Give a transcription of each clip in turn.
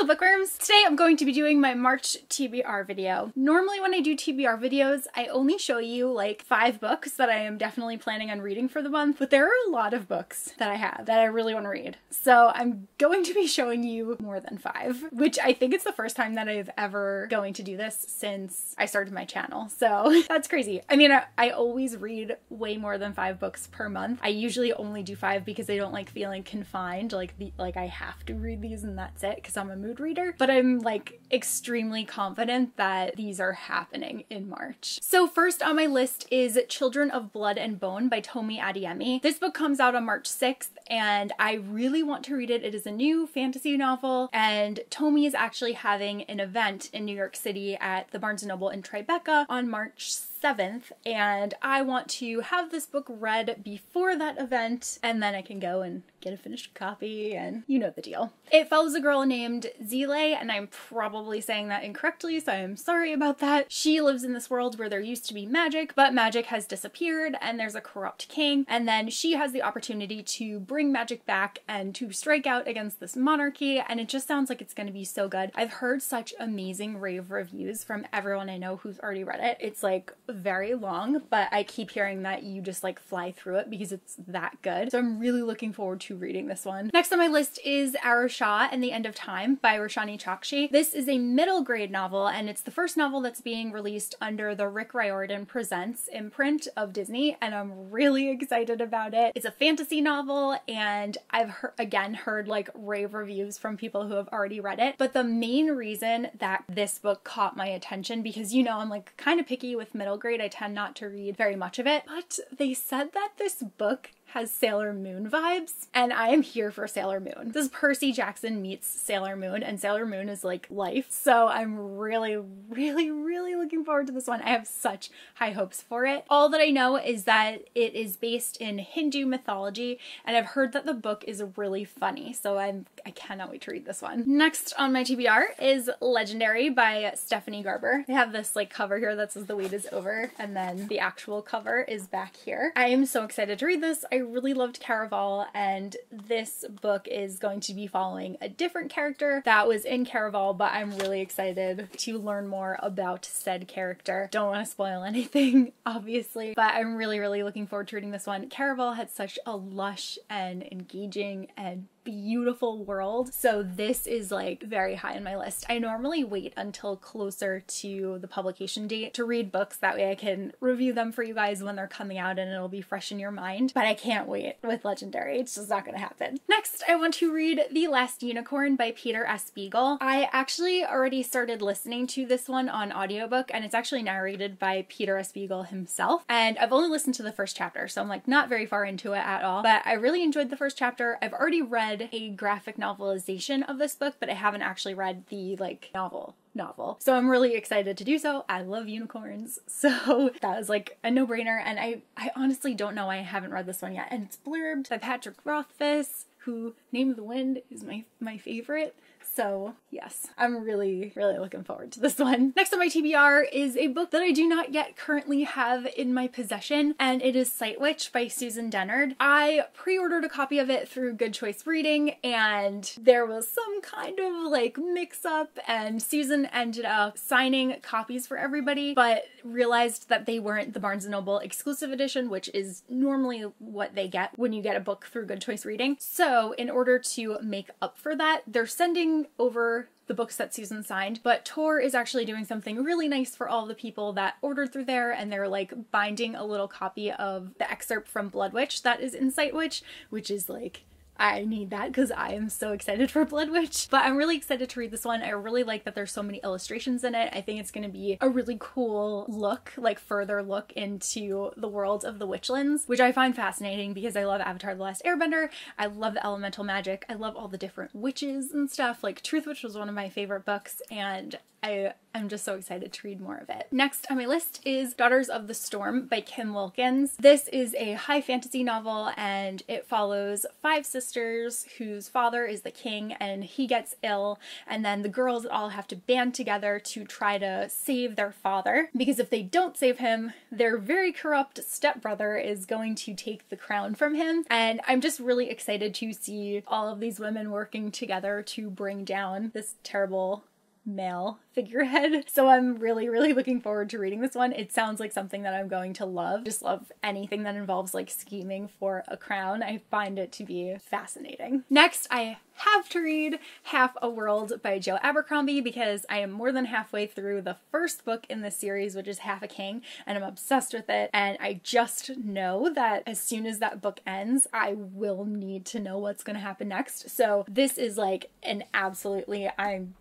bookworms! Today I'm going to be doing my March TBR video. Normally when I do TBR videos, I only show you like 5 books that I am definitely planning on reading for the month, but there are a lot of books that I have that I really want to read. So I'm going to be showing you more than 5, which I think it's the first time that I've ever going to do this since I started my channel. So that's crazy. I mean, I always read way more than 5 books per month. I usually only do 5 because I don't like feeling confined, like I have to read these and that's it, because I'm a mood reader. But I'm like extremely confident that these are happening in March. So first on my list is Children of Blood and Bone by Tomi Adeyemi. This book comes out on March 6th and I really want to read it. It is a new fantasy novel and Tomi is actually having an event in New York City at the Barnes & Noble in Tribeca on March 7th, and I want to have this book read before that event, and then I can go and get a finished copy, and you know the deal. It follows a girl named Zile, and I'm probably saying that incorrectly, so I'm sorry about that. She lives in this world where there used to be magic, but magic has disappeared, and there's a corrupt king, and then she has the opportunity to bring magic back and to strike out against this monarchy, and it just sounds like it's going to be so good. I've heard such amazing rave reviews from everyone I know who's already read it. It's like very long, but I keep hearing that you just like fly through it because it's that good. So I'm really looking forward to reading this one. Next on my list is Arusha and the End of Time by Roshani Chokshi. This is a middle grade novel and it's the first novel that's being released under the Rick Riordan Presents imprint of Disney, and I'm really excited about it. It's a fantasy novel and I've again heard like rave reviews from people who have already read it, but the main reason that this book caught my attention, because you know I'm like kind of picky with middle grade, I tend not to read very much of it, but they said that this book has Sailor Moon vibes, and I am here for Sailor Moon. This is Percy Jackson meets Sailor Moon, and Sailor Moon is like life, so I'm really looking forward to this one. I have such high hopes for it. All that I know is that it is based in Hindu mythology, and I've heard that the book is really funny, so I cannot wait to read this one. Next on my TBR is Legendary by Stephanie Garber. They have this like cover here that says the wait is over, and then the actual cover is back here. I am so excited to read this. I really loved Caraval, and this book is going to be following a different character that was in Caraval, but I'm really excited to learn more about said character. Don't want to spoil anything, obviously, but I'm really looking forward to reading this one. Caraval had such a lush and engaging and beautiful world, so this is like very high on my list. I normally wait until closer to the publication date to read books, that way I can review them for you guys when they're coming out and it'll be fresh in your mind, but I can't wait with Legendary. It's just not gonna happen. Next, I want to read The Last Unicorn by Peter S. Beagle. I actually already started listening to this one on audiobook, and it's actually narrated by Peter S. Beagle himself, and I've only listened to the first chapter, so I'm like not very far into it at all, but I really enjoyed the first chapter. I've already read a graphic novelization of this book, but I haven't actually read the like novel. So I'm really excited to do so. I love unicorns, so that was like a no-brainer, and I honestly don't know why I haven't read this one yet, and it's blurbed by Patrick Rothfuss, who Name of the Wind is my favorite. So yes, I'm really looking forward to this one. Next on my TBR is a book that I do not yet currently have in my possession, and it is Sight Witch by Susan Dennard. I pre-ordered a copy of it through Good Choice Reading, and there was some kind of like mix-up, and Susan ended up signing copies for everybody, but realized that they weren't the Barnes & Noble exclusive edition, which is normally what they get when you get a book through Good Choice Reading. So in order to make up for that, they're sending over the books that Susan signed, but Tor is actually doing something really nice for all the people that ordered through there, and they're like binding a little copy of the excerpt from Blood Witch that is in Sight Witch, which is like, I need that because I am so excited for Blood Witch. But I'm really excited to read this one. I really like that there's so many illustrations in it. I think it's going to be a really cool look, like further look into the world of the Witchlands, which I find fascinating because I love Avatar: The Last Airbender. I love the elemental magic. I love all the different witches and stuff. Like Truth Witch was one of my favorite books, and I'm just so excited to read more of it. Next on my list is Daughters of the Storm by Kim Wilkins. This is a high fantasy novel and it follows 5 sisters whose father is the king and he gets ill, and then the girls all have to band together to try to save their father, because if they don't save him, their very corrupt stepbrother is going to take the crown from him. And I'm just really excited to see all of these women working together to bring down this terrible male figurehead. So I'm really looking forward to reading this one. It sounds like something that I'm going to love. Just love anything that involves like scheming for a crown. I find it to be fascinating. Next, I have to read Half a World by Joe Abercrombie because I am more than halfway through the first book in this series, which is Half a King, and I'm obsessed with it. And I just know that as soon as that book ends, I will need to know what's going to happen next. So this is like an absolutely, I'm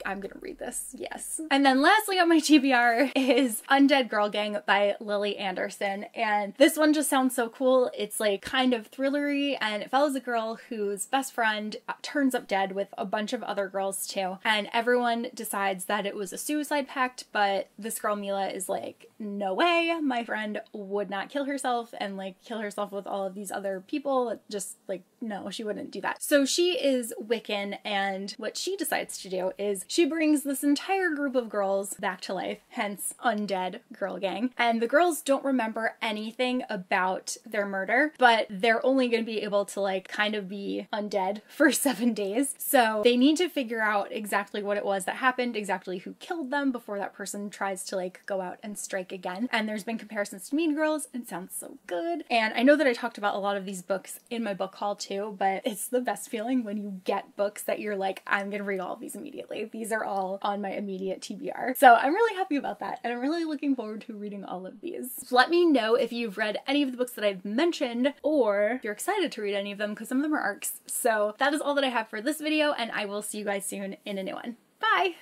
gonna read this, yes. And then lastly on my TBR is Undead Girl Gang by Lily Anderson, and this one just sounds so cool. It's like kind of thrillery, and it follows a girl whose best friend turns up dead with a bunch of other girls too, and everyone decides that it was a suicide pact, but this girl Mila is like, no way, my friend would not kill herself and like kill herself with all of these other people. Just like, no, she wouldn't do that. So she is Wiccan, and what she decides to do is she brings this entire group of girls back to life, hence Undead Girl Gang. And the girls don't remember anything about their murder, but they're only going to be able to like kind of be undead for 7 days. So they need to figure out exactly what it was that happened, exactly who killed them before that person tries to like go out and strike again. And there's been comparisons to Mean Girls, and sounds so good. And I know that I talked about a lot of these books in my book haul too, but it's the best feeling when you get books that you're like, I'm gonna read all of these immediately. These are all on my immediate TBR. So I'm really happy about that, and I'm really looking forward to reading all of these. Let me know if you've read any of the books that I've mentioned, or if you're excited to read any of them, because some of them are ARCs. So that is all that I have for this video, and I will see you guys soon in a new one. Bye!